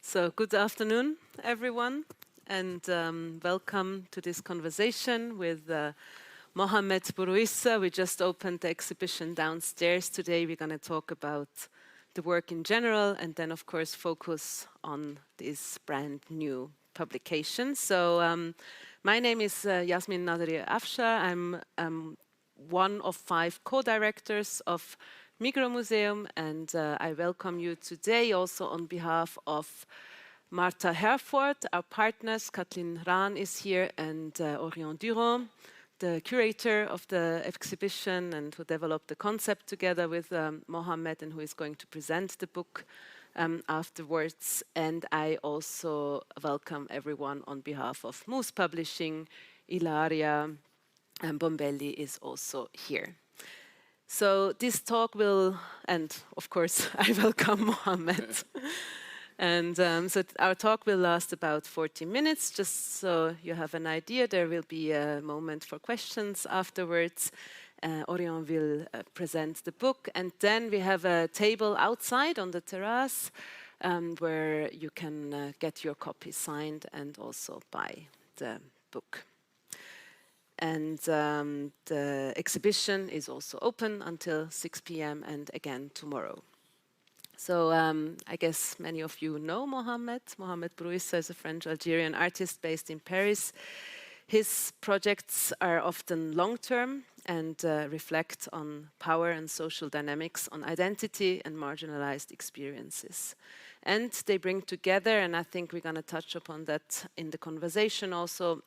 So good afternoon, everyone, and welcome to this conversation with Mohamed Bourouissa. We just opened the exhibition downstairs. Today we're going to talk about the work in general and then, of course, focus on this brand new publication. So my name is Yasmin Naderi Afschar. I'm one of 5 co-directors of Migros Museum, and I welcome you today also on behalf of Martha Herford, our partners. Kathleen Rahn is here, and Orion Durand, the curator of the exhibition and who developed the concept together with Mohamed and who is going to present the book afterwards. And I also welcome everyone on behalf of Moose Publishing. Ilaria and Bombelli is also here. So this talk will, and of course I welcome Mohamed. And so our talk will last about 40 minutes, just so you have an idea. There will be a moment for questions afterwards. Orion will present the book, and then we have a table outside on the terrace where you can get your copy signed and also buy the book. And the exhibition is also open until 6 p.m. and again tomorrow. So I guess many of you know Mohamed. Mohamed Bourouissa is a French-Algerian artist based in Paris. His projects are often long-term and reflect on power and social dynamics, on identity and marginalized experiences. And they bring together, and I think we're going to touch upon that in the conversation also,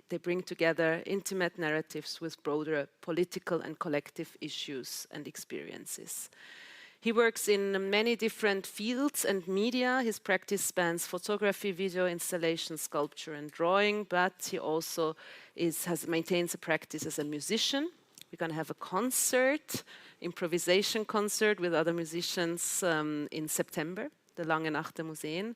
they bring together intimate narratives with broader political and collective issues and experiences. He works in many different fields and media. His practice spans photography, video installation, sculpture, and drawing, but he also maintains a practice as a musician. We're going to have a concert, improvisation concert with other musicians in September, the Lange Nacht der Museen.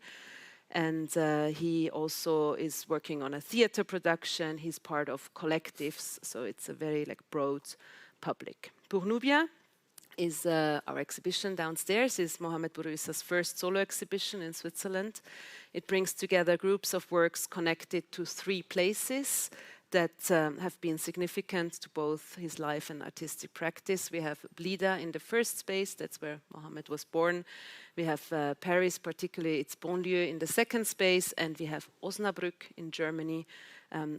And he also is working on a theater production. He's part of collectives, so it's a very broad public. Pour Noubia is our exhibition downstairs, is Mohamed Bourouissa's first solo exhibition in Switzerland. It brings together groups of works connected to 3 places that have been significant to both his life and artistic practice. We have Blida in the first space, that's where Mohamed was born. We have Paris, particularly its banlieue, in the second space, and we have Osnabrück in Germany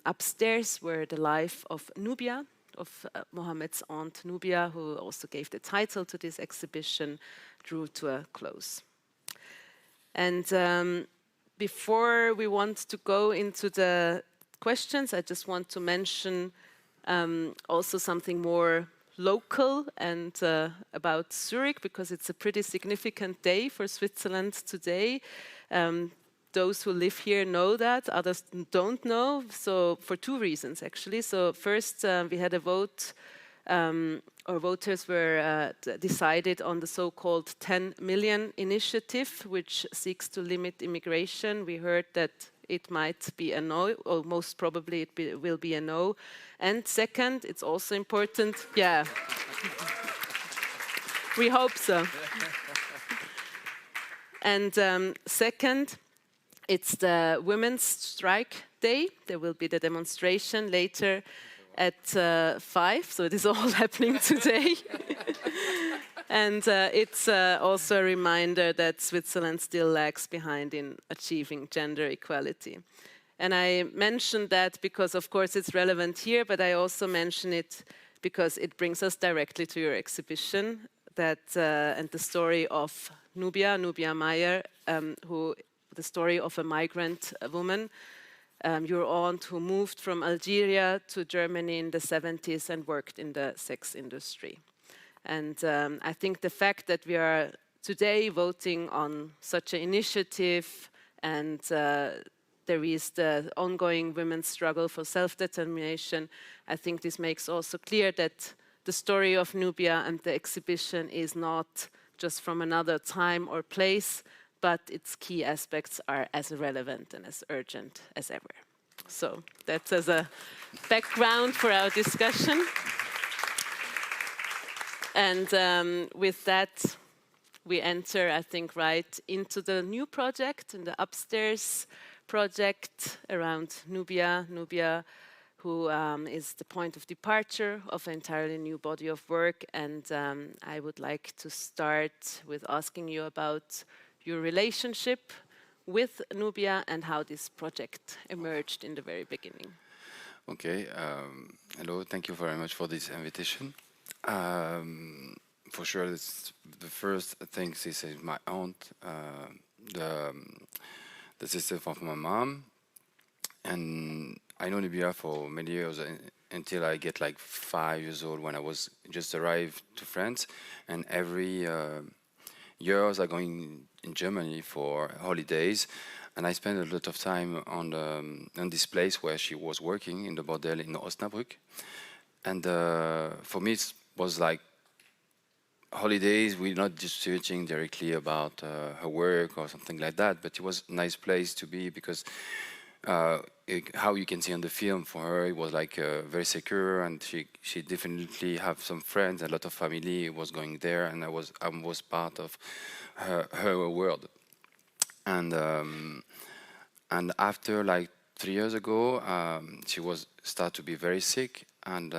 upstairs, where the life of Nubia, of Mohamed's aunt Nubia, who also gave the title to this exhibition, drew to a close. And before we want to go into the questions, I just want to mention also something more local and about Zurich, because it's a pretty significant day for Switzerland today. Those who live here know that, others don't know, so for 2 reasons actually. So first, we had a vote, or voters were decided on the so-called 10 million initiative, which seeks to limit immigration. We heard that it might be a no, or most probably it will be a no. And second, it's also important, yeah, we hope so. And second, it's the Women's Strike Day. There will be the demonstration later at 5, so it is all happening today. And it's also a reminder that Switzerland still lags behind in achieving gender equality. And I mentioned that because, of course, it's relevant here, but I also mention it because it brings us directly to your exhibition, that and the story of Nubia Meyer, the story of a migrant woman, your aunt who moved from Algeria to Germany in the 70s and worked in the sex industry. And I think the fact that we are today voting on such an initiative, and there is the ongoing women's struggle for self-determination, I think this makes also clear that the story of Nubia and the exhibition is not just from another time or place, but its key aspects are as relevant and as urgent as ever. So that's as a background for our discussion. And with that, we enter, I think, right into the new project, in the upstairs project around Nubia. Nubia, who is the point of departure of an entirely new body of work. And I would like to start with asking you about your relationship with Nubia and how this project emerged in the very beginning. Okay, hello, thank you very much for this invitation. For sure, it's the first thing this is my aunt, the, the sister of my mom, and I know Nubia for many years until I get like 5 years old when I was just arrived to France, and every years I going in Germany for holidays, and I spent a lot of time on this place where she was working in the bordel in Osnabrück, and for me it was like holidays. We're not just searching directly about her work or something like that, but it was a nice place to be because how you can see on the film, for her it was like very secure, and she definitely have some friends, a lot of family was going there, and I was part of her world. And after like 3 years ago, she was start to be very sick, and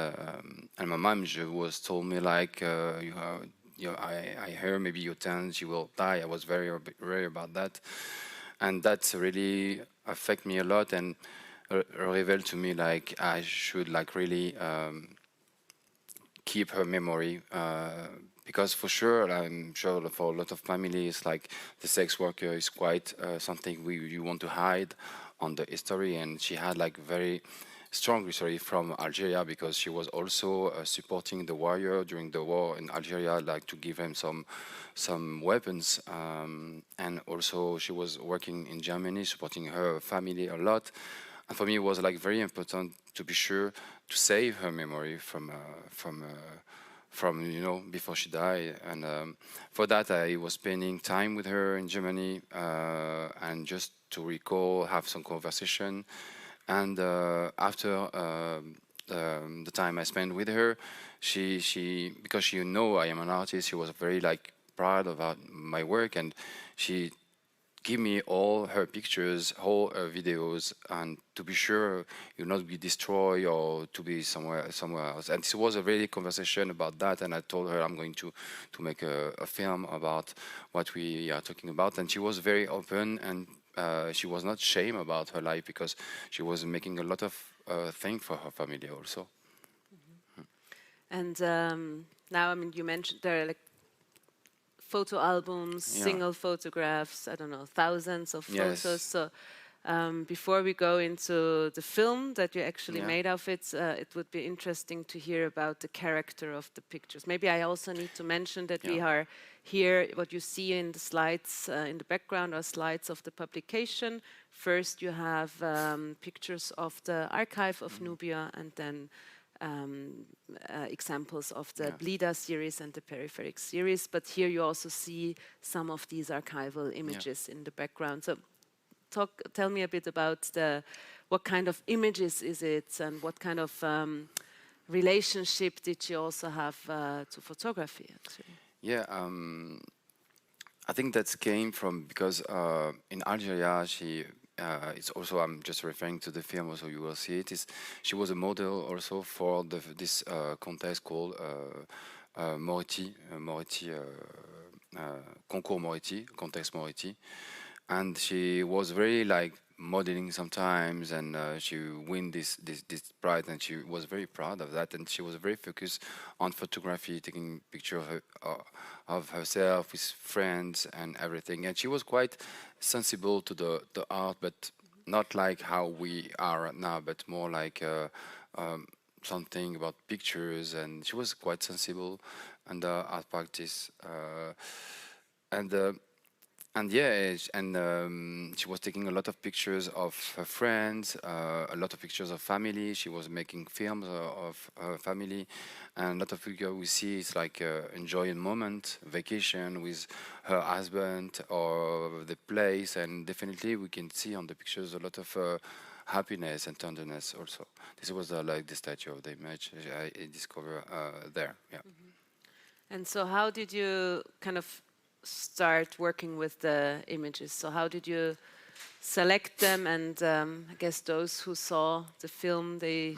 my mom she was told me like I heard maybe you're 10, she will die. I was very worried about that, and that's really affect me a lot, and revealed to me like I should like really keep her memory, because for sure I'm sure for a lot of families like the sex worker is quite something you want to hide on the history, and she had like very strong history from Algeria because she was also supporting the warrior during the war in Algeria, like to give him some weapons, and also she was working in Germany supporting her family a lot. And for me, it was like very important to be sure to save her memory from before she died. And for that, I was spending time with her in Germany, and just to recall, have some conversation. And after the time I spent with her, she because she I am an artist, she was very like proud about my work, and she give me all her pictures, all her videos, and to be sure you'll not be destroyed or to be somewhere else. And this was a really conversation about that. And I told her I'm going to make a film about what we are talking about. And she was very open, and she was not shame about her life because she was making a lot of things for her family also. And now, I mean, you mentioned there are like photo albums, single photographs, I don't know, thousands of photos. Yes. So before we go into the film that you actually made of it, it would be interesting to hear about the character of the pictures. Maybe I also need to mention that we are here, what you see in the slides in the background are slides of the publication. First you have pictures of the archive of Nubia, and then examples of the Blida series and the Peripheric series, but here you also see some of these archival images in the background. So tell me a bit about what kind of images is it, and what kind of relationship did you also have to photography, actually? Yeah, I think that came from because in Algeria it's also, I'm just referring to the film, also you will see it. She was a model also for this contest called Moretti, Concours Moretti, Contest Moretti, and she was very like modeling sometimes, and she win this prize, and she was very proud of that, and she was very focused on photography, taking picture of herself with friends and everything, and she was quite sensible to the art, but not like how we are now, but more like something about pictures, and she was quite sensible and art practice, and she was taking a lot of pictures of her friends, a lot of pictures of family. She was making films of her family, and a lot of pictures we see it's like enjoying moment, vacation with her husband or the place, and definitely we can see on the pictures a lot of happiness and tenderness also. This was like the statue of the image I discovered there. Yeah. And so how did you kind of start working with the images? So how did you select them? And I guess those who saw the film, they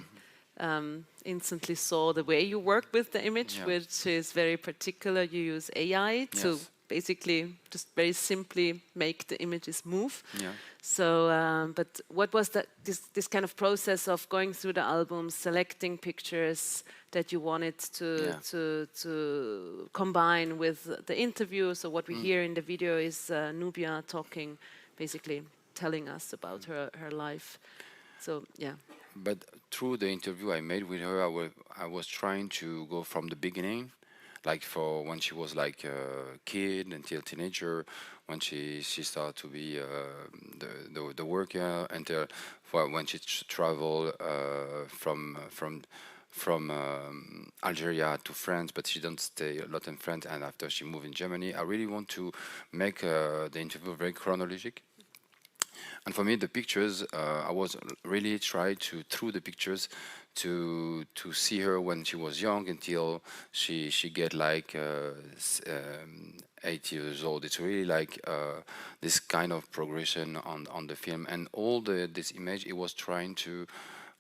instantly saw the way you work with the image, Yeah. which is very particular. You use AI to Yes. basically just very simply make the images move. Yeah. So, but what was this kind of process of going through the album, selecting pictures that you wanted Yeah. to combine with the interview? So what we hear in the video is Nubia talking, basically telling us about her life. So yeah. But through the interview I made with her, I was trying to go from the beginning, like for when she was like a kid until teenager, when she started to be the worker, until for when she traveled from Algeria to France, but she don't stay a lot in France, and after she moved in Germany. I really want to make the interview very chronologic. And for me, the pictures, I was really trying to, through the pictures, to see her when she was young until she get like 8 years old. It's really like this kind of progression on the film, and all this image. It was trying to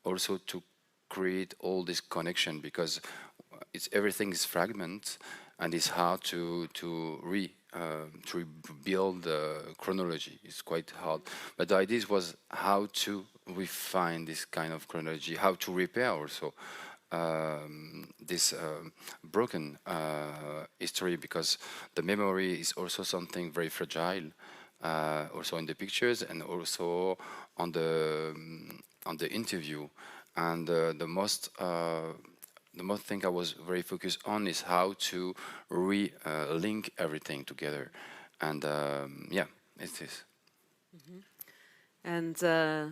also to create all this connection, because it's everything is fragment, and it's hard to rebuild the chronology. It's quite hard. But the idea was how to refine this kind of chronology, how to repair also this broken history, because the memory is also something very fragile, also in the pictures and also on the interview. And the most thing I was very focused on is how to link everything together, and yeah, it is. And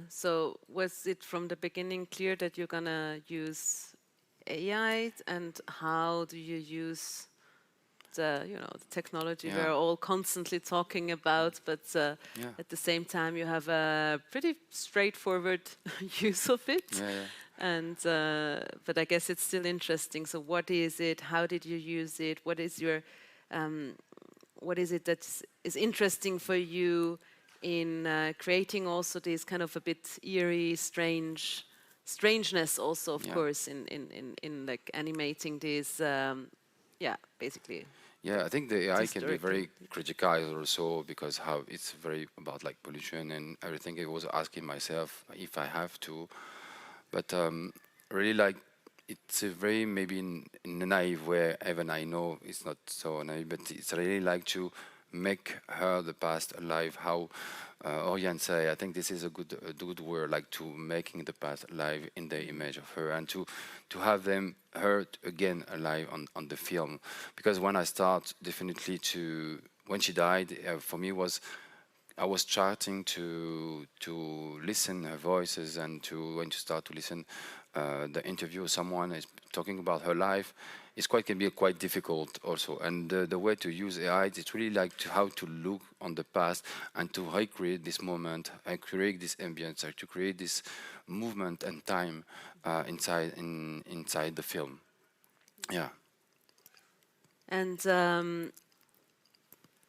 so was it from the beginning clear that you're gonna use AI, and how do you use the technology Yeah. we're all constantly talking about, but Yeah. at the same time you have a pretty straightforward use of it. Yeah, yeah. And but I guess it's still interesting. So what is it? How did you use it? What is your what is it that is interesting for you in creating also this kind of a bit eerie, strangeness also, of Yeah. course, in like animating this, yeah, basically. Yeah, I think the AI can be Historically. very critical also, because how it's very about like pollution and everything. I was asking myself if I have to, but really like it's a very maybe in a naive way. Even I know it's not so naive, but it's really like to make her the past alive. How Oriane say, I think this is a good word, like to making the past alive in the image of her, and to have them her again alive on the film. Because when I start, definitely to when she died, for me was I was starting to listen her voices, and to when to start to listen the interview. Someone is talking about her life. It's quite can be quite difficult also. And the way to use AI, it's really like to how to look on the past and to recreate this moment, and create this ambience, or to create this movement and time inside the film. Yeah. And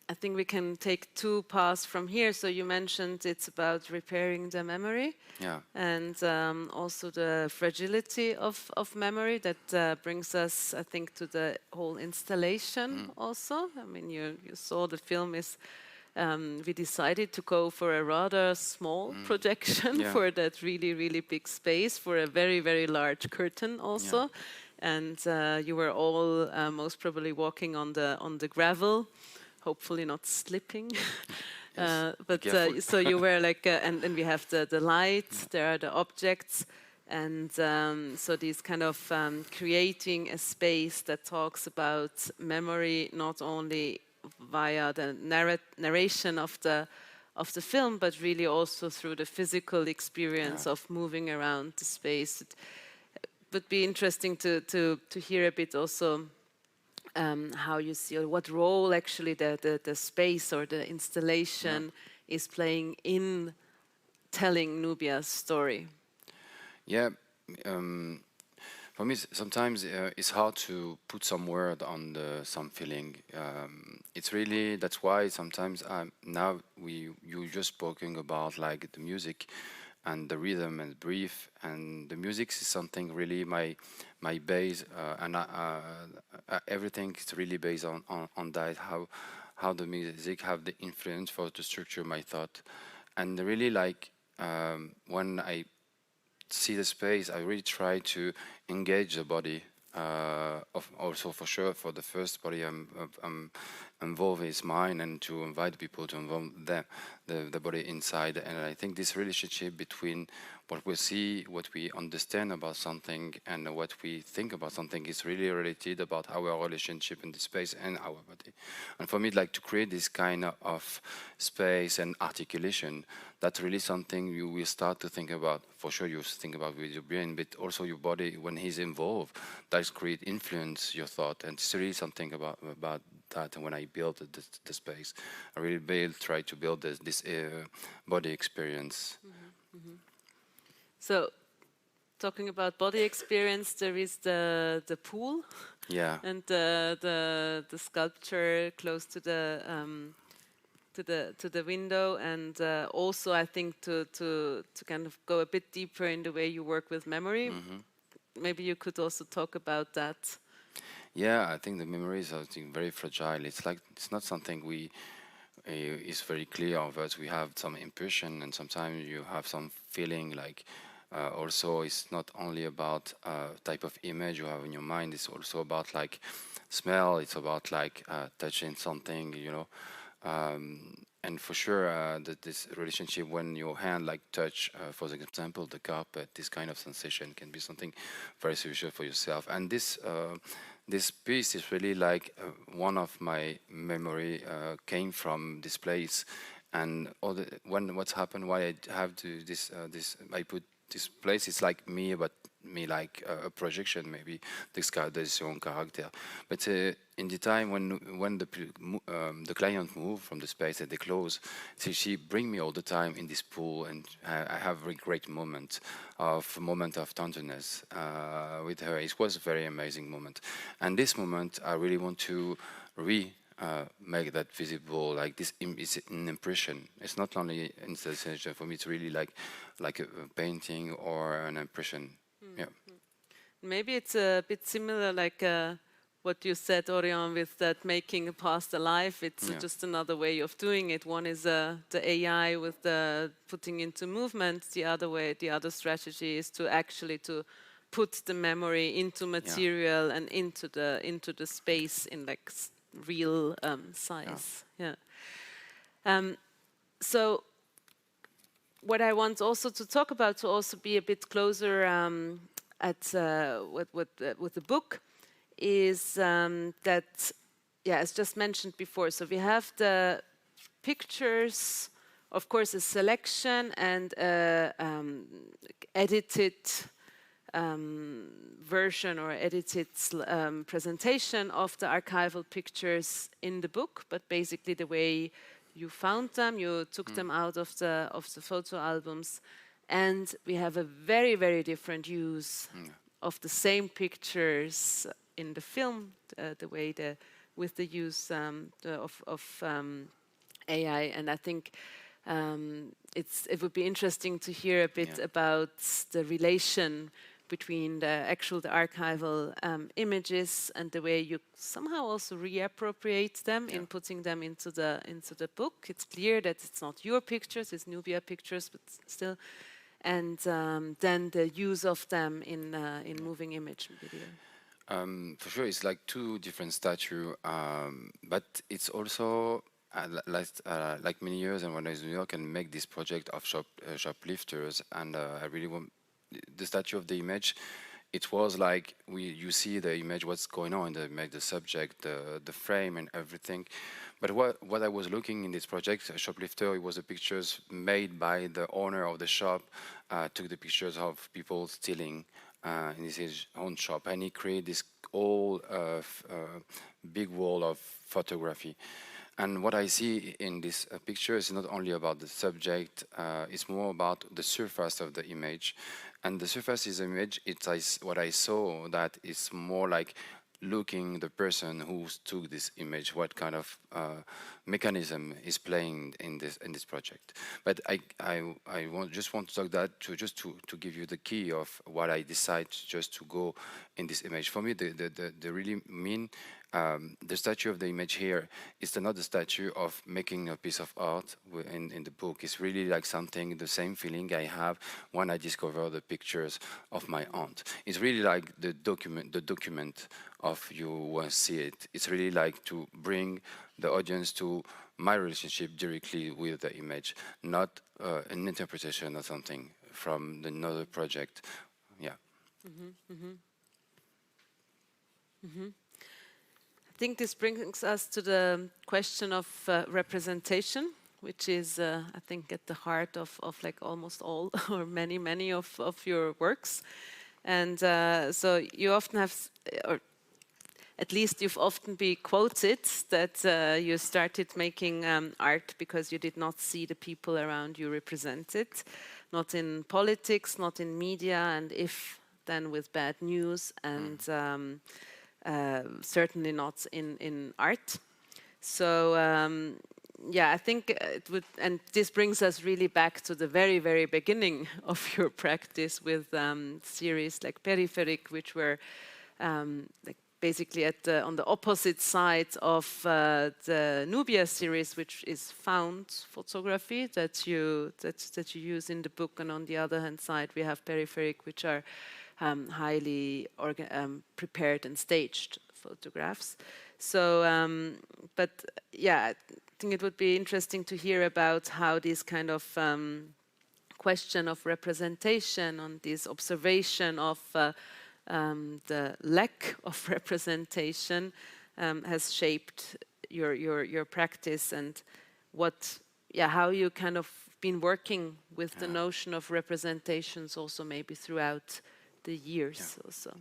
I think we can take two paths from here. So you mentioned it's about repairing the memory, Yeah. and also the fragility of memory that brings us, I think, to the whole installation also. I mean, you saw the film is, we decided to go for a rather small projection Yeah. for that really, really big space, for a very, very large curtain also. Yeah. And you were all most probably walking on the gravel, hopefully not slipping. Yes. But Careful. so you were like, and we have the light, there are the objects, and so these kind of creating a space that talks about memory, not only via the narration of the film, but really also through the physical experience Yeah. of moving around the space. It would be interesting to hear a bit also how you see, or what role actually the space or the installation is playing in telling Nubia's story. Yeah. Um, For me, sometimes it's hard to put some word on some feeling. It's really that's why sometimes now you just spoken about like the music and the rhythm and brief, and the music is something really my base, and everything is really based on that, how the music have the influence for to structure my thought. And really like when I see the space, I really try to engage the body. Also, for sure, for the first body, I'm involved is mine, and to invite people to involve them, the body inside. And I think this relationship between what we see, what we understand about something, and what we think about something is really related about our relationship in the space and our body. And for me, like to create this kind of space and articulation, that's really something you will start to think about. For sure, you think about with your brain, but also your body when he's involved. That's create influence your thought, and it's really something about that. And when I built the space, I really try to build this body experience. Mm-hmm. Mm-hmm. So, talking about body experience, there is the pool, yeah, and the sculpture close to the window, and also I think to kind of go a bit deeper in the way you work with memory. mm-hmm. Maybe you could also talk about that. Yeah, I think the memories are very fragile. It's not something is very clear of us. We have some impression, and sometimes you have some feeling like. Also, it's not only about type of image you have in your mind. It's also about like smell. It's about like touching something, and for sure, this relationship when your hand like touch, for example, the carpet, this kind of sensation can be something very special for yourself. And this piece is really like one of my memory came from this place, and when what's happened, why I have to this I put this place. It's like me, but me like a projection, maybe this own character. But in the time when the client move from the space and they close, so she bring me all the time in this pool, and I have a great moment of tenderness with her. It was a very amazing moment, and this moment I really want to make that visible. Like this is an impression. It's not only installation for me. It's really like a painting or an impression. Mm-hmm. Yeah. Maybe it's a bit similar, like what you said, Orion, with that making a past alive. It's just another way of doing it. One is the AI with the putting into movement. The other strategy is to actually to put the memory into material and into the space in like real size. Yeah. So what I want also to talk about, to also be a bit closer at with the book, is that, as just mentioned before, so we have the pictures, of course, a selection and edited version or edited presentation of the archival pictures in the book, but basically the way you found them, you took them out of the photo albums, and we have a very, very different use of the same pictures in the film, the way with the use of AI. And I think it would be interesting to hear a bit about the relation between the archival images and the way you somehow also reappropriate them in putting them into the book. It's clear that it's not your pictures, it's Nubia pictures, but still. And then the use of them in moving image video. For sure, it's like two different statues, but it's also like many years. And when I was in New York and make this project of shoplifters, and I really want the statue of the image. It was like you see the image, what's going on, the subject, the frame, and everything. But what I was looking in this project, a shoplifter, it was the pictures made by the owner of the shop, took the pictures of people stealing in his own shop, and he created this whole big wall of photography. And what I see in this picture is not only about the subject, it's more about the surface of the image. And the surface is image. What I saw that is more like looking the person who took this image, what kind of mechanism is playing in this project. But just want to talk that to give you the key of what I decide just to go in this image. For me, the really mean the statue of the image here is not the statue of making a piece of art in the book. It's really like something, the same feeling I have when I discover the pictures of my aunt. It's really like the document of you see it. It's really like to bring the audience to my relationship directly with the image, not an interpretation or something from another project. Yeah. Mm-hmm, mm-hmm. Mm-hmm. I think this brings us to the question of representation, which is, I think, at the heart of like almost all or many of your works. And so you often have, or at least you've often been quoted that you started making art because you did not see the people around you represented, not in politics, not in media, and if then with bad news, and certainly not in art. So yeah, I think it would, and this brings us really back to the very beginning of your practice with series like Peripheric, which were like basically on the opposite side of the Nubia series, which is found photography that you use in the book, and on the other hand side we have Peripheric, which are highly prepared and staged photographs. So, but yeah, I think it would be interesting to hear about how this kind of question of representation, on this observation of the lack of representation has shaped your practice, and what, yeah, how you kind of been working with the notion of representations also maybe throughout the years also.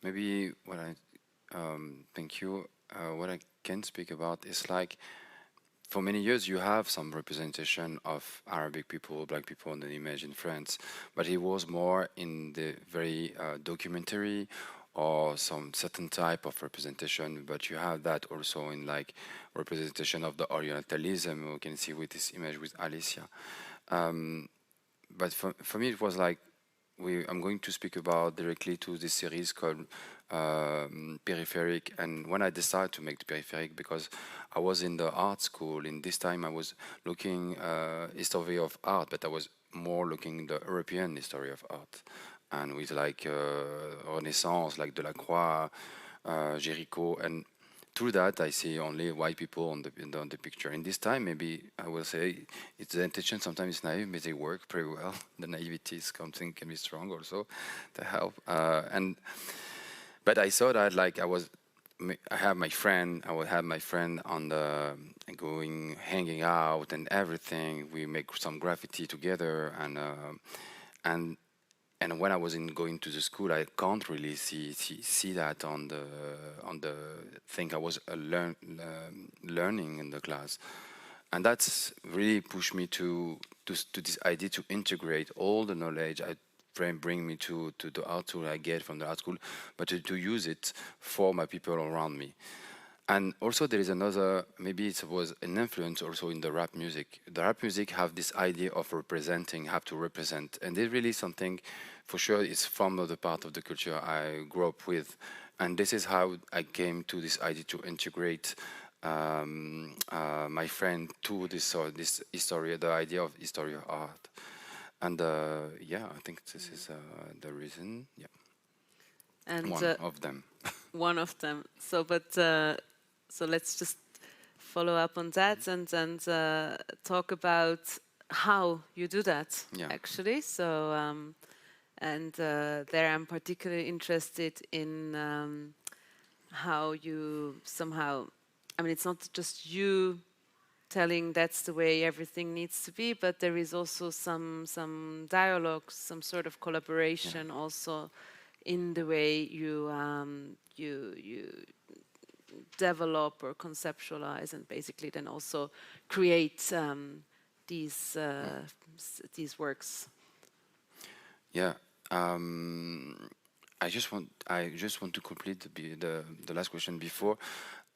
Maybe what I thank you. What I can speak about is like, for many years you have some representation of Arabic people, black people in the image in France, but it was more in the very documentary or some certain type of representation. But you have that also in like representation of the Orientalism. We can see with this image with Alicia. But for me, it was like, I'm going to speak about directly to this series called Peripheric. And when I decided to make the Peripheric, because I was in the art school, in this time I was looking history of art, but I was more looking the European history of art, and with like Renaissance, like Delacroix, Géricault, and through that I see only white people on the picture. In this time, maybe I will say it's the intention sometimes it's naive, but they work pretty well. The naivety is something can be strong also to help. But I saw that like I have my friend. I would have my friend on the hanging out and everything. We make some graffiti together, and when I was going to the school, I can't really see that on the thing I was learning in the class, and that's really pushed me to this idea to integrate all the knowledge I bring me to the art school I get from the art school, but to use it for my people around me. And also there is another, maybe it was an influence also in the rap music. The rap music have this idea of representing, have to represent. And it's really something, for sure, it's from the part of the culture I grew up with. And this is how I came to this idea to integrate my friend to this history, the idea of history of art. And yeah, I think this is the reason, yeah. And one of them. One of them. So, but so let's just follow up on that and talk about how you do that, actually. So, and there I'm particularly interested in how you somehow, I mean, it's not just you telling that's the way everything needs to be, but there is also some dialogue, some sort of collaboration also in the way you develop or conceptualize, and basically then also create these works. Yeah, I just want to complete the last question before.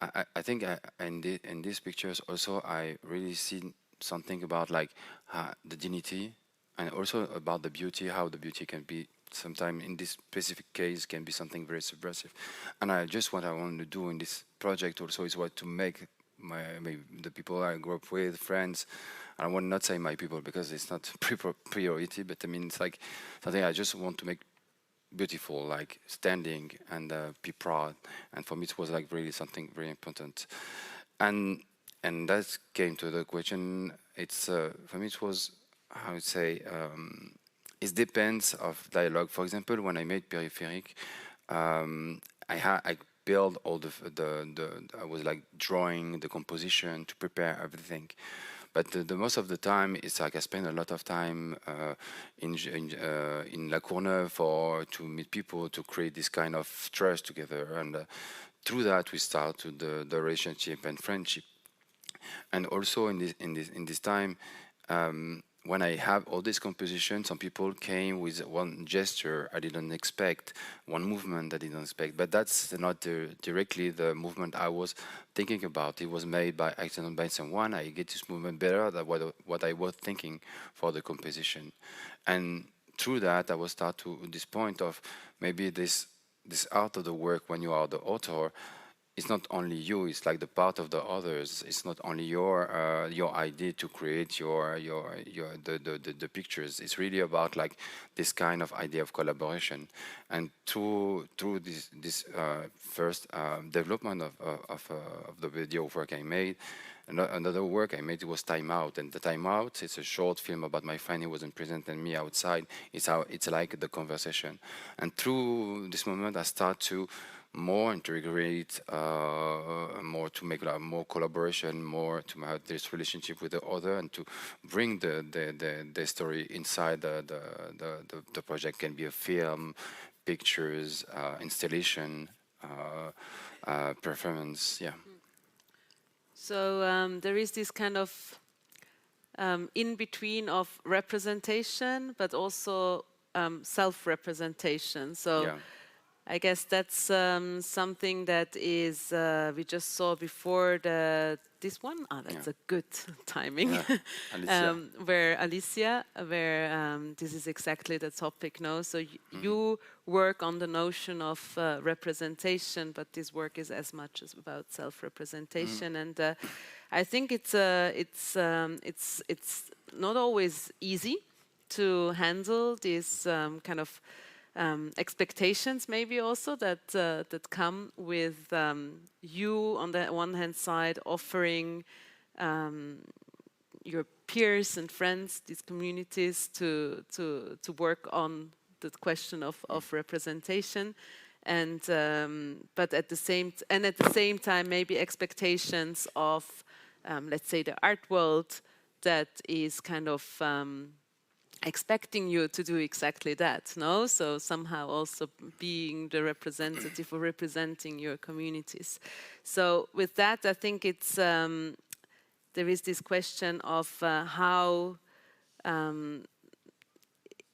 I think in these pictures also I really see something about like the dignity, and also about the beauty, how the beauty can be sometimes in this specific case can be something very subversive. And what I want to do in this project also is what to make the people I grew up with, friends. I want not say my people because it's not priority, but I mean it's like something I just want to make beautiful, like standing and be proud. And for me, it was like really something very important. And that came to the question. It's for me, it was how would say it depends of dialogue. For example, when I made Peripheric, I built all the I was like drawing the composition to prepare everything. But the most of the time, it's like I spend a lot of time in La Courneuve or to meet people to create this kind of trust together, and through that we start to the relationship and friendship. And also in this time, when I have all this composition, some people came with one gesture I didn't expect, one movement I didn't expect. But that's not directly the movement I was thinking about. It was made by accident by someone. I get this movement better than what I was thinking for the composition. And through that, I was start to this point of maybe this art of the work when you are the author. It's not only you, it's like the part of the others. It's not only your idea to create the pictures. It's really about like this kind of idea of collaboration. And through this first development of the video work I made, another work I made was Time Out. And the Time Out, it's a short film about my friend who was in prison and me outside. It's like the conversation. And through this moment I start to more integrate, more to make more collaboration, more to have this relationship with the other, and to bring the story inside the project. Can be a film, pictures, installation, performance. Yeah. So there is this kind of in between of representation, but also self-representation. So. Yeah. I guess that's something that is we just saw before this one. That's a good timing. Yeah. Alicia. Where this is exactly the topic. No, so you work on the notion of representation, but this work is as much as about self-representation, and I think it's not always easy to handle this kind of. Expectations maybe also that come with you on the one hand side offering your peers and friends, these communities to work on the question of representation, and but at the same time maybe expectations of let's say the art world that is kind of expecting you to do exactly that, no? So somehow also being the representative or representing your communities. So with that, I think it's there is this question of how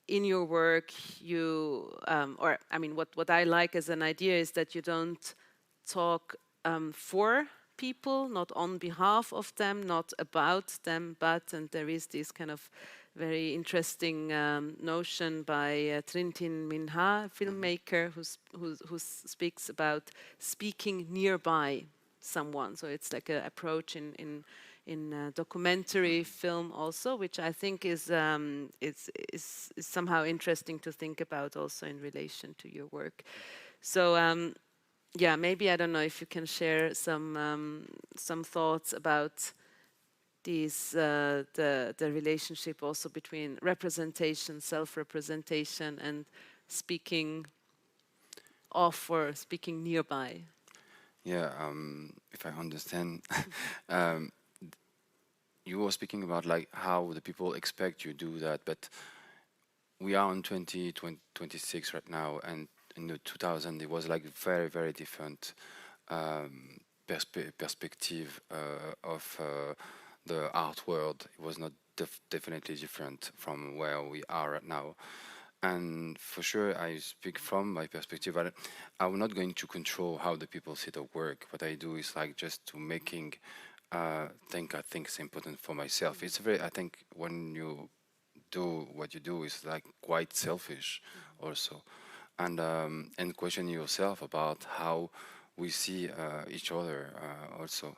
in your work you, or I mean, what I like as an idea is that you don't talk for people, not on behalf of them, not about them, but, and there is this kind of very interesting notion by Trintin Minha, a filmmaker who speaks about speaking nearby someone. So it's like an approach in documentary film also, which I think is somehow interesting to think about also in relation to your work. So yeah, maybe I don't know if you can share some thoughts about these the relationship also between representation, self-representation, and speaking off or speaking nearby. Yeah, if I understand, you were speaking about like how the people expect you to do that, but we are in 2026 right now, and in the 2000 it was like very, very different perspective of the art world. It was not definitely different from where we are right now. And for sure, I speak from my perspective. I'm not going to control how the people see the work. What I do is like just to making think I think it's important for myself. It's very. I think when you do what you do is like quite selfish, also, and question yourself about how we see each other also.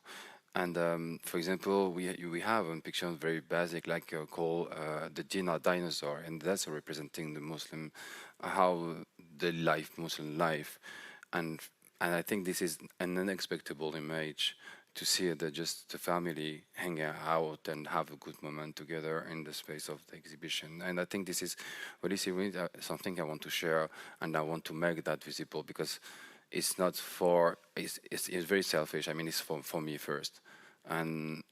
And for example, we have a picture very basic, like called the dinosaur, and that's representing the Muslim, how the life, Muslim life, and I think this is an unexpected image to see that just the family hang out and have a good moment together in the space of the exhibition. And I think this is really something I want to share, and I want to make that visible because it's not for it's very selfish. I mean, it's for me first, and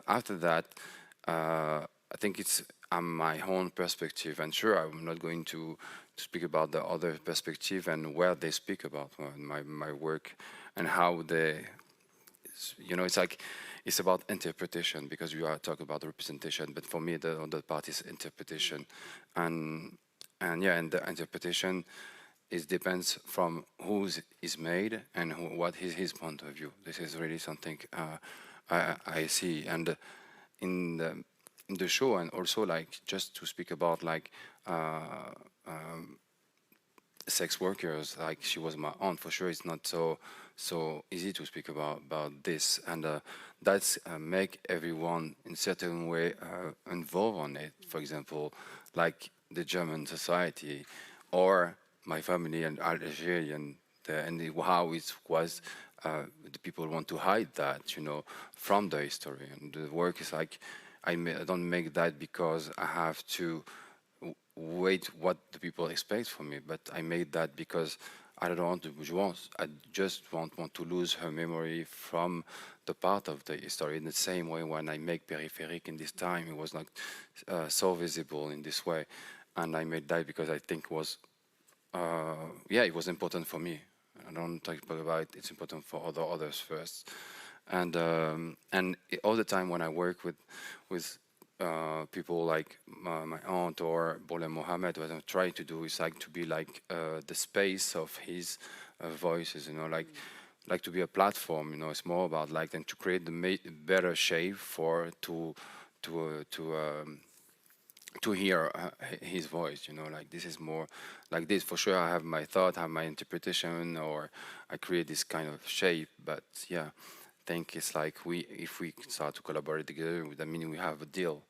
after that, I think it's my own perspective. And sure, I'm not going to speak about the other perspective and where they speak about my work and how they, it's like it's about interpretation because you are talking about representation. But for me, the other part is interpretation, and yeah, and the interpretation it depends from who is made and what is his point of view. This is really something I see, and in the show, and also like just to speak about like sex workers, like she was my aunt. For sure, it's not so easy to speak about this, and that's make everyone in certain way involved on it. For example, like the German society or my family and Algerian, how it was. The people want to hide that, from the history. And the work is like, I don't make that because I have to wait what the people expect from me, but I made that because I don't want to. I just want to lose her memory from the part of the history. In the same way, when I make Peripheric in this time, it was not so visible in this way, and I made that because I think was it was important for me. I don't talk about it. It's important for others first, and all the time when I work with people like my aunt or Bola Mohammed, what I'm trying to do is like to be like the space of his voices, like to be a platform. It's more about like then to create the better shape for to hear his voice, like this is more like this. For sure, I have my thought, I have my interpretation, or I create this kind of shape. But yeah, I think it's like if we start to collaborate together, that means we have a deal.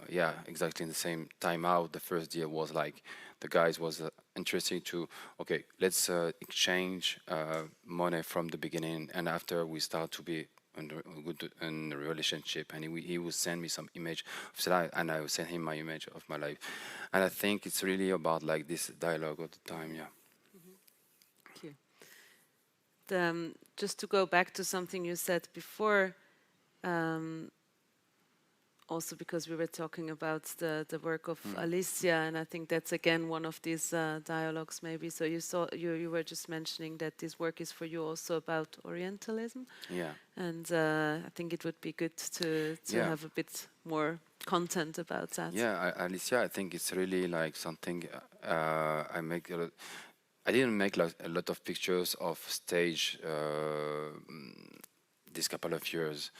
Yeah, exactly in the same time out. The first deal was like the guys was interested to, okay, let's exchange money from the beginning, and after we start to be in a relationship, and he will send me some image of his life, and I will send him my image of my life, and I think it's really about like this dialogue all the time. Yeah. Thank you. Just to go back to something you said before, also because we were talking about the work of Alicia, and I think that's again one of these dialogues maybe. So you were just mentioning that this work is for you also about Orientalism. Yeah. And I think it would be good to have a bit more content about that. Yeah, Alicia, I think it's really like something I didn't make like a lot of pictures of stage this couple of years.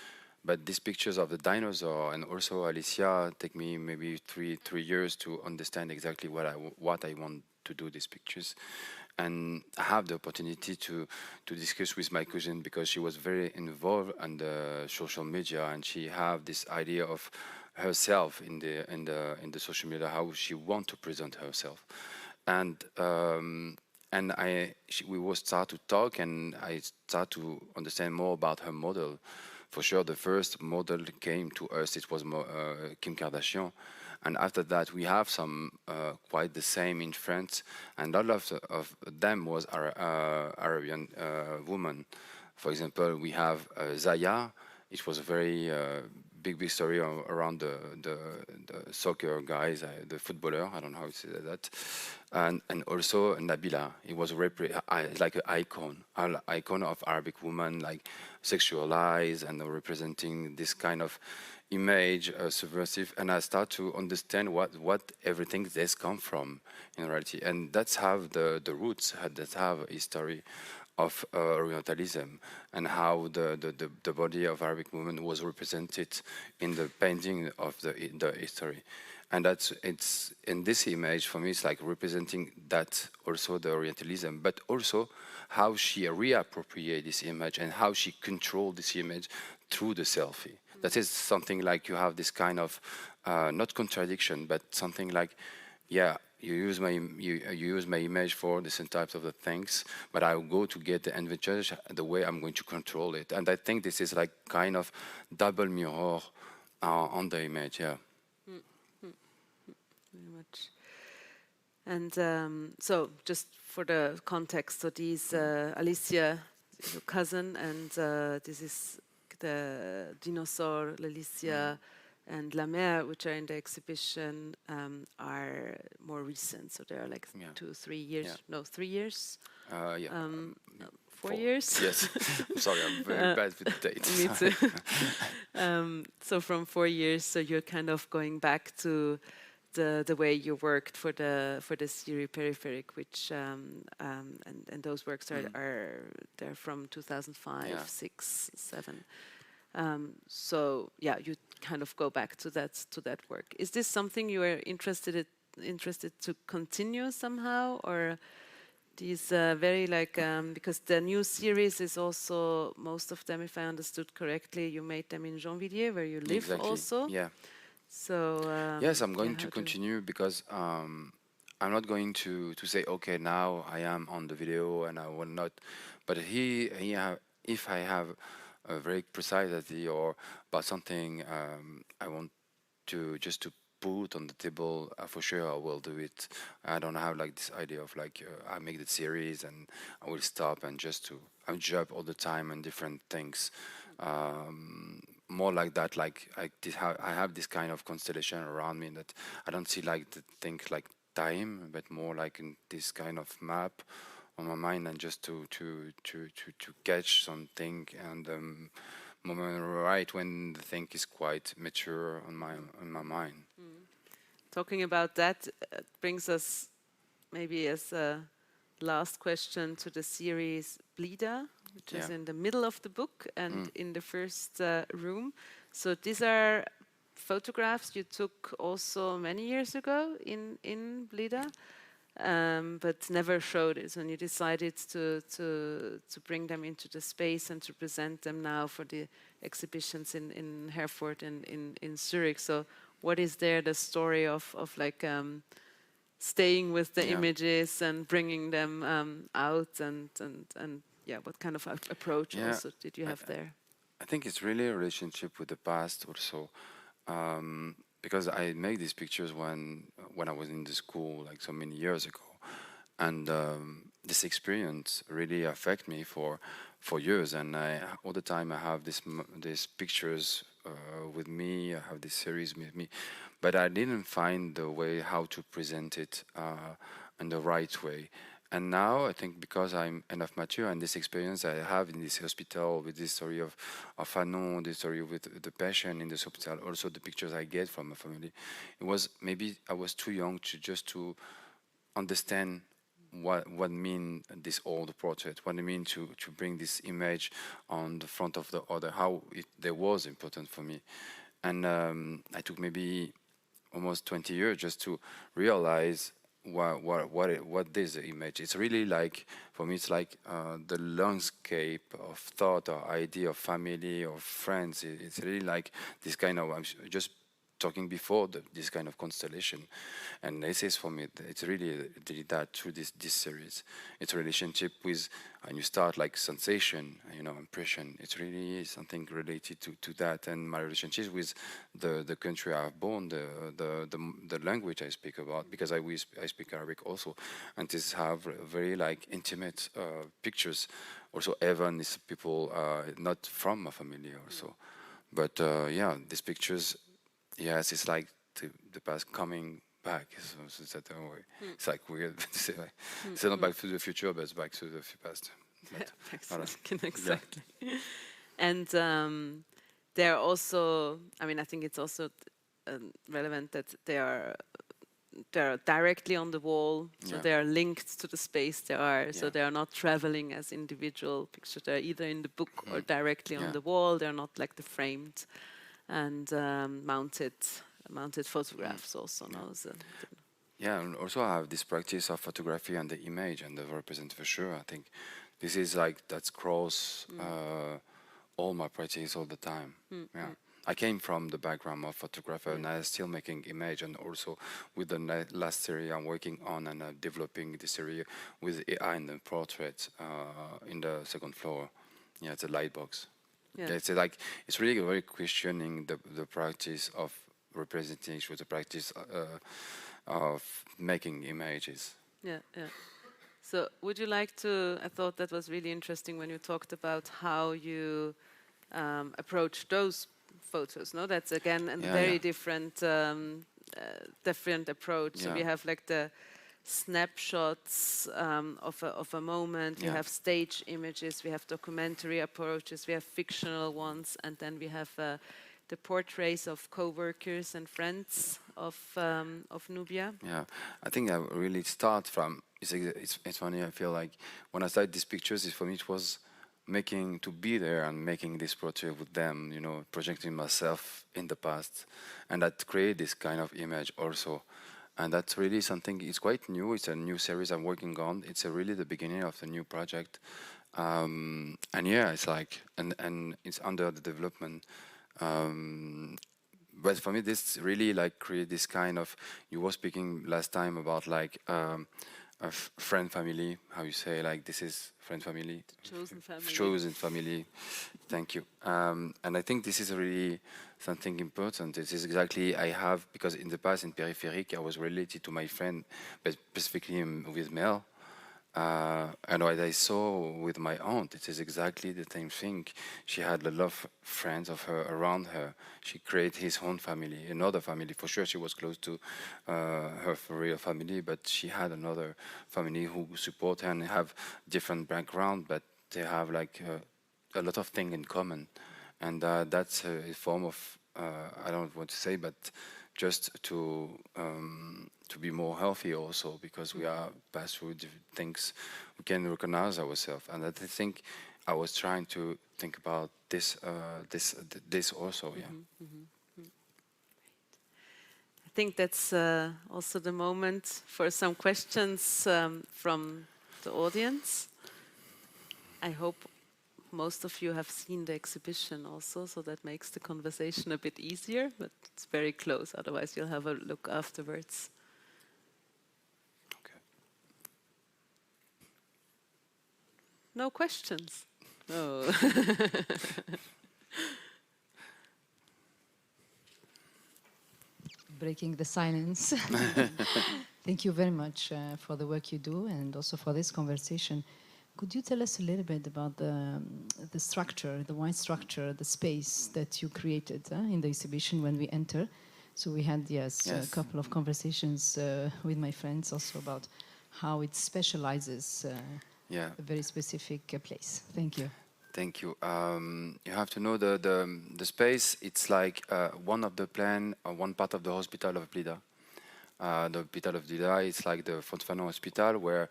But these pictures of the dinosaur and also Alicia take me maybe three years to understand exactly what I want to do these pictures, and I have the opportunity to discuss with my cousin because she was very involved in the social media, and she have this idea of herself in the social media, how she want to present herself, and we will start to talk, and I start to understand more about her model. For sure, the first model came to us, it was Kim Kardashian. And after that, we have some quite the same in France. And all of them was Arabian women. For example, we have Zaya. It was a very big story around the soccer guys, the footballer. I don't know how to say that, and also Nabila. It was like an icon of Arabic woman, like sexualized and representing this kind of image, subversive. And I start to understand what everything this come from in reality, and that's have the roots. That have a history of Orientalism and how the body of Arabic women was represented in the painting of the history. And it's in this image for me, it's like representing that also the Orientalism, but also how she reappropriate this image and how she controlled this image through the selfie. That is something like you have this kind of not contradiction, but something like, yeah, you use my image for different types of the things, but I will go to get the advantage the way I'm going to control it. And I think this is like kind of double mirror on the image, yeah. Very much. And so, just for the context, so these Alicia is your cousin, and this is the dinosaur, Alicia, and La Mer, which are in the exhibition, are more recent. So they are like 2, 3 years. Yeah. No, 3 years. Yeah. 4 years. Yes. I'm sorry, I'm very bad with the dates. Me too. So from 4 years, so you're kind of going back to the way you worked for the series Peripheric, which and those works are they're from 2005, 6, 7. So yeah, you kind of go back to that work. Is this something you are interested to continue somehow, or these very like because the new series is also, most of them, if I understood correctly, you made them in Gennevilliers, where you live. Exactly. Also. Yeah. So yes, I'm going to continue because I'm not going to say, okay, now I am on the video and I will not. But if I have a very precise idea or about something I want to just to put on the table, for sure I will do it. I don't have like this idea of like I make the series and I will stop and just to jump all the time on different things. More like that, like I have this kind of constellation around me that I don't see like the thing like time, but more like in this kind of map on my mind, and just to catch something and moment right when the thing is quite mature on my mind. Talking about that brings us maybe as a last question to the series Bleeder, which is in the middle of the book and in the first room. So these are photographs you took also many years ago in Bleeder, but never showed it, and you decided to bring them into the space and to present them now for the exhibitions in Herford and in Zurich. So what is there the story of like staying with the images and bringing them out, and yeah, what kind of approach also did you have there? I think it's really a relationship with the past also, because I made these pictures when I was in the school like so many years ago, and this experience really affected me for years, and all the time I have these pictures with me. I have this series with me, but I didn't find the way how to present it in the right way. And now I think because I'm enough mature and this experience I have in this hospital with this story of Fanon, the story with the patient in this hospital, also the pictures I get from my family, it was maybe I was too young to understand what mean this old portrait, what it mean to bring this image on the front of the other, how there was important for me. And I took maybe almost 20 years just to realize what is the image. It's really like, for me, it's like the landscape of thought or idea of family or friends. It's really like this kind of, I'm just talking before this kind of constellation, and this is for me, it's really that through this series. It's a relationship with, and you start like sensation, impression. It's really something related to that, and my relationship with the country I've born, the language I speak about, because I speak Arabic also, and this have very like intimate pictures. Also, even is people not from my family also. But yeah, these pictures, yes, it's like the past coming back. So it's that way. It's like weird to say. Like, it's not back to the future, but it's back to the past. But, exactly. And they're also, I mean, I think it's also relevant that they're directly on the wall, so they are linked to the space they are, so they are not traveling as individual pictures. They're either in the book or directly on the wall. They're not like the framed and mounted photographs also. No? So yeah, and also I have this practice of photography and the image and the represent for sure. I think this is like that's cross all my practice all the time. Yeah. I came from the background of photographer and I'm still making image, and also with the last series I'm working on and developing this series with AI and the portraits in the second floor. Yeah, it's a light box. Yeah. It's like it's really very questioning the practice of representation with the practice of making images. yeah, yeah. So would you like to, I thought that was really interesting when you talked about how you approach those photos. No, that's again a very different different approach. So we have like the snapshots of a moment. We have stage images. We have documentary approaches. We have fictional ones, and then we have the portraits of co-workers and friends of Nubia. Yeah, I think I really start from. It's funny. I feel like when I started these pictures, for me it was making to be there and making this portrait with them, you know, projecting myself in the past, and that create this kind of image also, and that's really something. It's quite new. It's a new series I'm working on. It's really the beginning of the new project, and yeah, it's like and it's under the development. But for me, this really like create this kind of. You were speaking last time about like. A friend family, how you say, like this is friend family, chosen family. Chosen family. Thank you. And I think this is really something important. This is exactly I have, because in the past in Peripheric I was related to my friend, but specifically with Mel. And what I saw with my aunt, it is exactly the same thing. She had a lot of friends of her around her. She created his own family, another family. For sure, she was close to her real family, but she had another family who support her and have different background, but they have like a lot of things in common. And that's a form of, I don't want to say, but just to be more healthy also, because we are passed through things, we can recognize ourselves, and I think I was trying to think about this this also. Yeah. I think that's also the moment for some questions from the audience. I hope most of you have seen the exhibition also, so that makes the conversation a bit easier, but it's very close, otherwise you'll have a look afterwards. Okay. No questions? Oh. Breaking the silence. Thank you very much for the work you do and also for this conversation. Could you tell us a little bit about the structure, the wide structure, the space that you created in the exhibition when we enter? So we had, yes. A couple of conversations with my friends also about how it specializes a very specific place. Thank you. Thank you. You have to know the space. It's like one of the plan, one part of the hospital of Blida. The hospital of Blida, it's like the Fontfanon Hospital, where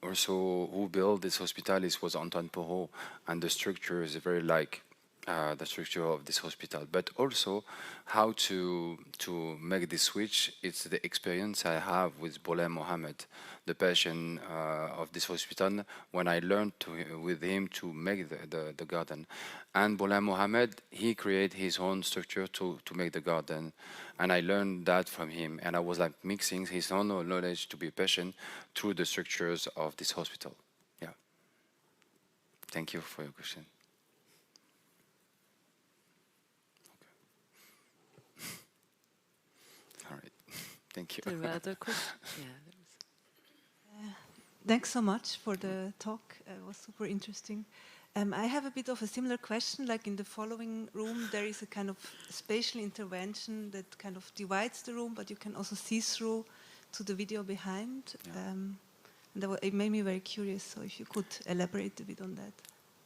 also who built this hospital was Antoine Porot, and the structure is very like the structure of this hospital. But also how to make this switch. It's the experience I have with Boulay Mohamed, the patient of this hospital, when I learned with him to make the garden. And Boulay Mohamed, he created his own structure to make the garden. And I learned that from him. And I was like mixing his own knowledge to be a patient through the structures of this hospital. Yeah. Thank you for your question. All right. Thank you. There were other questions? Thanks so much for the talk. It was super interesting. I have a bit of a similar question. Like in the following room, there is a kind of spatial intervention that kind of divides the room, but you can also see through to the video behind. Yeah. And it made me very curious. So if you could elaborate a bit on that.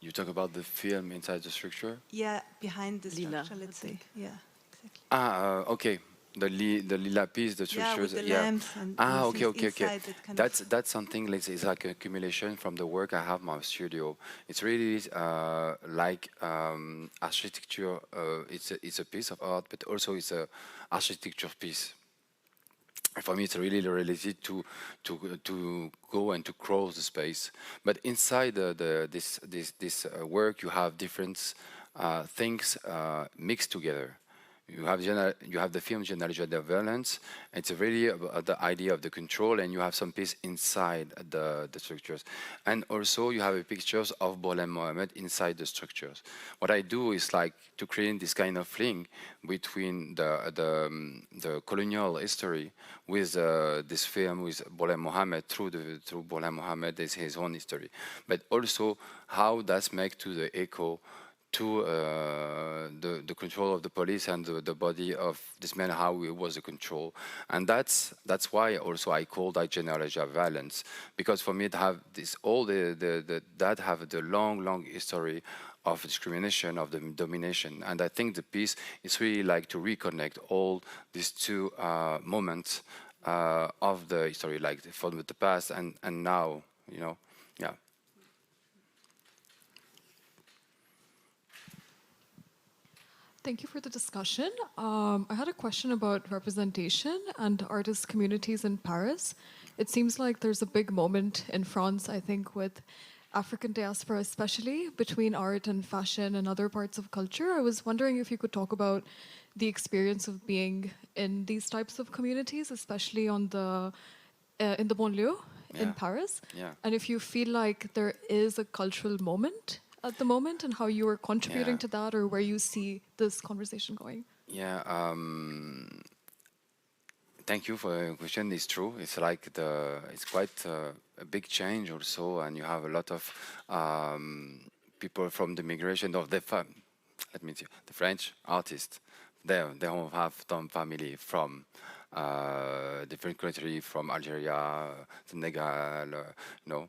You talk about the film inside the structure? Yeah, behind the Lila, structure, let's say. Yeah, exactly. Okay. The lila piece, the structures. Yeah, with the lamps and Okay. inside that kind That's something. Let's say it's like an accumulation from the work I have in my studio. It's really like architecture. It's a piece of art, but also it's a architecture piece. For me, it's really related to go and to cross the space. But inside this work, you have different things mixed together. You have the film Genealogy of the Violence. It's really the idea of the control, and you have some piece inside the structures. And also you have pictures of Boulay Mohamed inside the structures. What I do is like to create this kind of link between the colonial history with this film with Boulay Mohamed through Boulay Mohamed is his own history, but also how that's make to the echo to the control of the police and the body of this man, how it was a control. And that's why also I call that genealogy of violence, because for me it have this all that have the long history of discrimination, of the domination. And I think the piece is really like to reconnect all these two moments of the history, like from the past and now, you know, yeah. Thank you for the discussion. I had a question about representation and artist communities in Paris. It seems like there's a big moment in France, I think, with African diaspora especially, between art and fashion and other parts of culture. I was wondering if you could talk about the experience of being in these types of communities, especially on in the banlieue in Paris. Yeah. And if you feel like there is a cultural moment at the moment and how you are contributing to that, or where you see this conversation going. Yeah, thank you for the question. It's true. It's like it's quite a big change also, and you have a lot of people from the migration of the let me see, the French artists. They don't have some family from different countries, from Algeria, Senegal, you know,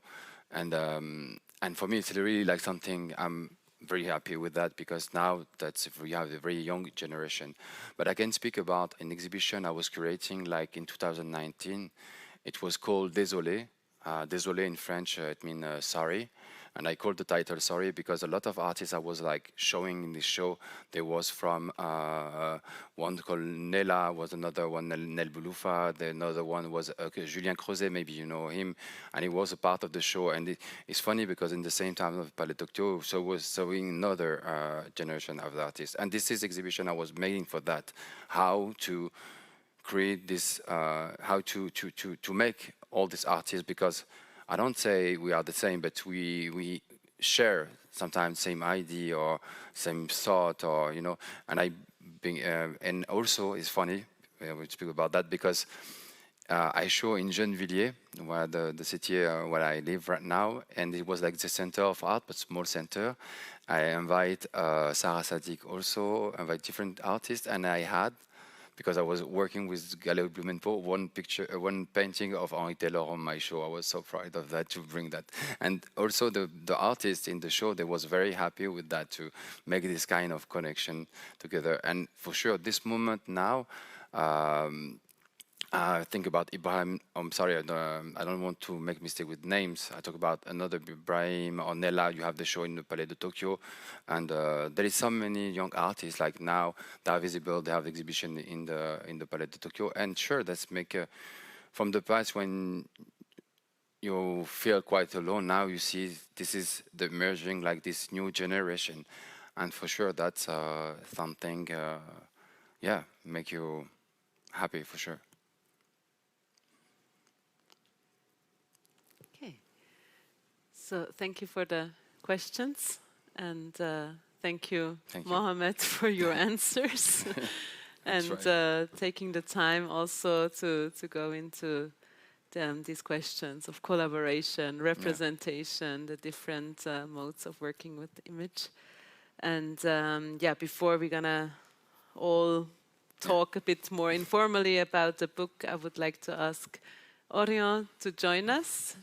and for me it's really like something I'm very happy with that, because now we have a very young generation. But I can speak about an exhibition I was curating like in 2019. It was called Désolé. Désolé in French, it means sorry. And I called the title Sorry because a lot of artists I was like showing in this show, there was from one called Nella, was another one, Nel Bouloufa, another one was Julien Crozet, maybe you know him, and he was a part of the show. And it's funny because in the same time of Palais Tokyo, so was showing another generation of artists. And this is exhibition I was making for that, how to create this, how to make all these artists, because I don't say we are the same, but we share sometimes same idea or same thought, or you know. And and also it's funny we speak about that because I show in Gennevilliers, where the city where I live right now, and it was like the center of art, but small center. I invite Sarah Sadiq also, invite different artists, and I had, because I was working with Galerie Blumenthal, one painting of Henri Taylor on my show. I was so proud of that, to bring that. And also the artists in the show, they was very happy with that, to make this kind of connection together. And for sure, this moment now, I think about Ibrahim. I'm sorry, I don't want to make mistake with names. I talk about another Ibrahim or Nella. You have the show in the Palais de Tokyo, and there is so many young artists like now that are visible. They have exhibition in the Palais de Tokyo, and sure, that's make from the past when you feel quite alone. Now you see this is the emerging like this new generation, and for sure that's something. Yeah, make you happy for sure. So thank you for the questions, and thank you, Mohamed, for your answers, and taking the time also to go into these questions of collaboration, representation, the different modes of working with the image. And yeah, before we're gonna all talk a bit more informally about the book, I would like to ask Orion to join us.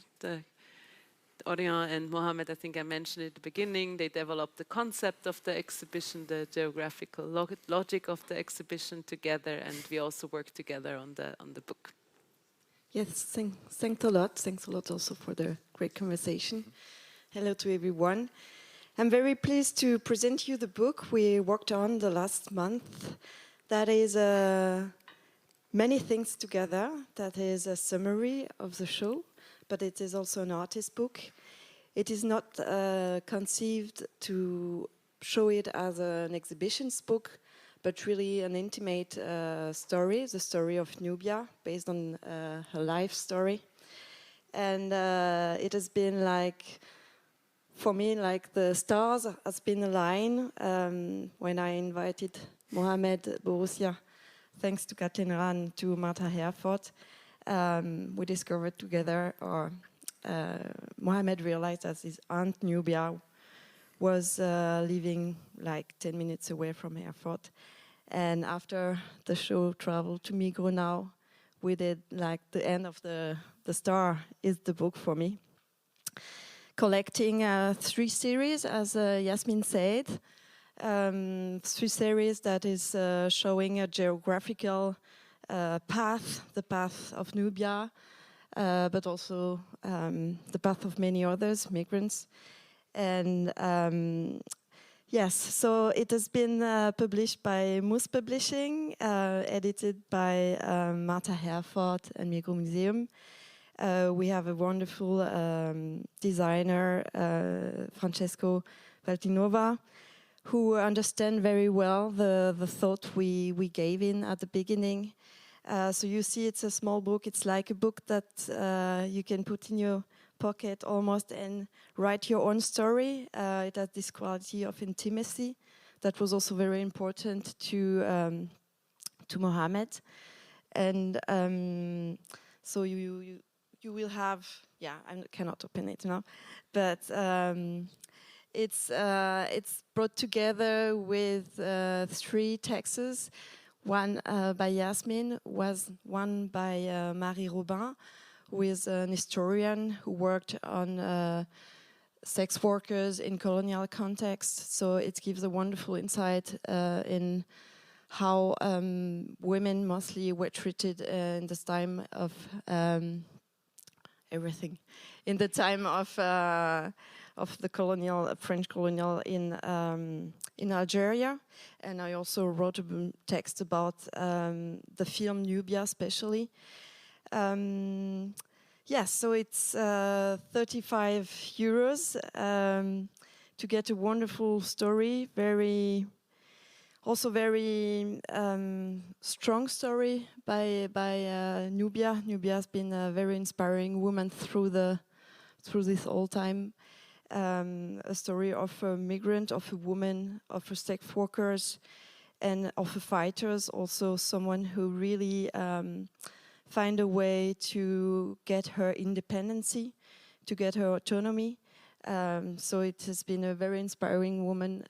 Orion and Mohamed, I think I mentioned at the beginning, they developed the concept of the exhibition, the geographical logic of the exhibition together, and we also work together on the book. Yes, thanks a lot. Thanks a lot also for the great conversation. Hello to everyone. I'm very pleased to present you the book we worked on the last month. That is many things together. That is a summary of the show, but it is also an artist book. It is not conceived to show it as an exhibitions book, but really an intimate story, the story of Nubia, based on her life story. And it has been like, for me, like the stars has been aligned when I invited Mohamed Bourouissa, thanks to Kathleen Rahn, to Martha Herford. We discovered together, or Mohamed realized that his aunt Nubia was living like 10 minutes away from Herford. And after the show traveled to Migros now, we did like the end of the star is the book for me. Collecting 3 series, as Yasmin said. 3 series that is showing a geographical path, the path of Nubia, but also the path of many others, migrants. And yes, so it has been published by Moose Publishing, edited by Martha Herford and Migros Museum. We have a wonderful designer, Francesco Valtinova, who understand very well the thought we gave in at the beginning. So you see it's a small book. It's like a book that you can put in your pocket almost and write your own story. It has this quality of intimacy that was also very important to Mohamed. And so you will have, yeah, I cannot open it now, but it's brought together with 3 texts. One by Yasmin, was one by Marie Robin, who is an historian who worked on sex workers in colonial context. So it gives a wonderful insight in how women mostly were treated in this time of everything, in the time of the colonial French colonial in Algeria. And I also wrote a text about the film Nubia, especially. Yes, so it's 35 euros to get a wonderful story, very strong story by Nubia. Nubia has been a very inspiring woman through this whole time. A story of a migrant, of a woman, of a sex workers, and of a fighters. Also, someone who really find a way to get her independency, to get her autonomy. So it has been a very inspiring woman.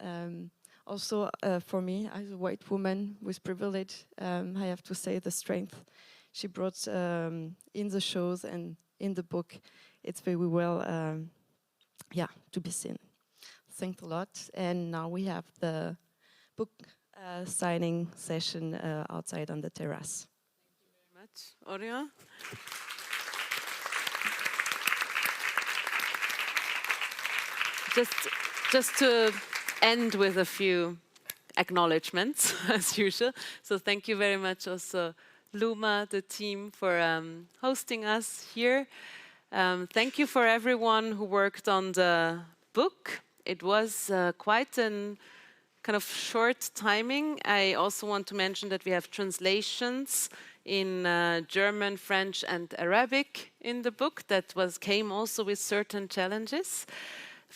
Also, for me, as a white woman with privilege, I have to say the strength she brought in the shows and in the book. It's very well, to be seen. Thanks a lot. And now we have the book signing session outside on the terrace. Thank you very much, Orion. Just to end with a few acknowledgements, as usual. So thank you very much also, Luma, the team, for hosting us here. Thank you for everyone who worked on the book. It was quite an kind of short timing. I also want to mention that we have translations in German, French, and Arabic in the book that came also with certain challenges.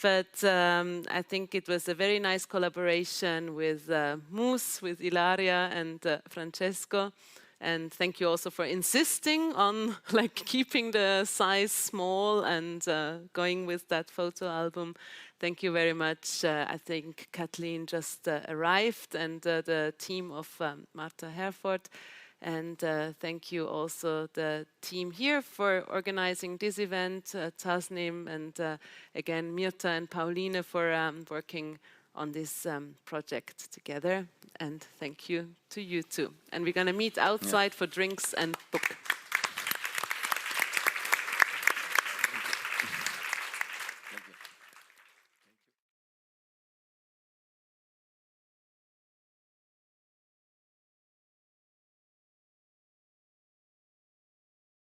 But I think it was a very nice collaboration with Moose, with Ilaria and Francesco. And thank you also for insisting on like keeping the size small and going with that photo album. Thank you very much. I think Kathleen just arrived, and the team of Martha Herford. And thank you also the team here for organizing this event, Tasnim, and again Mirta and Pauline for working on this project together. And thank you to you too. And we're going to meet outside for drinks and book.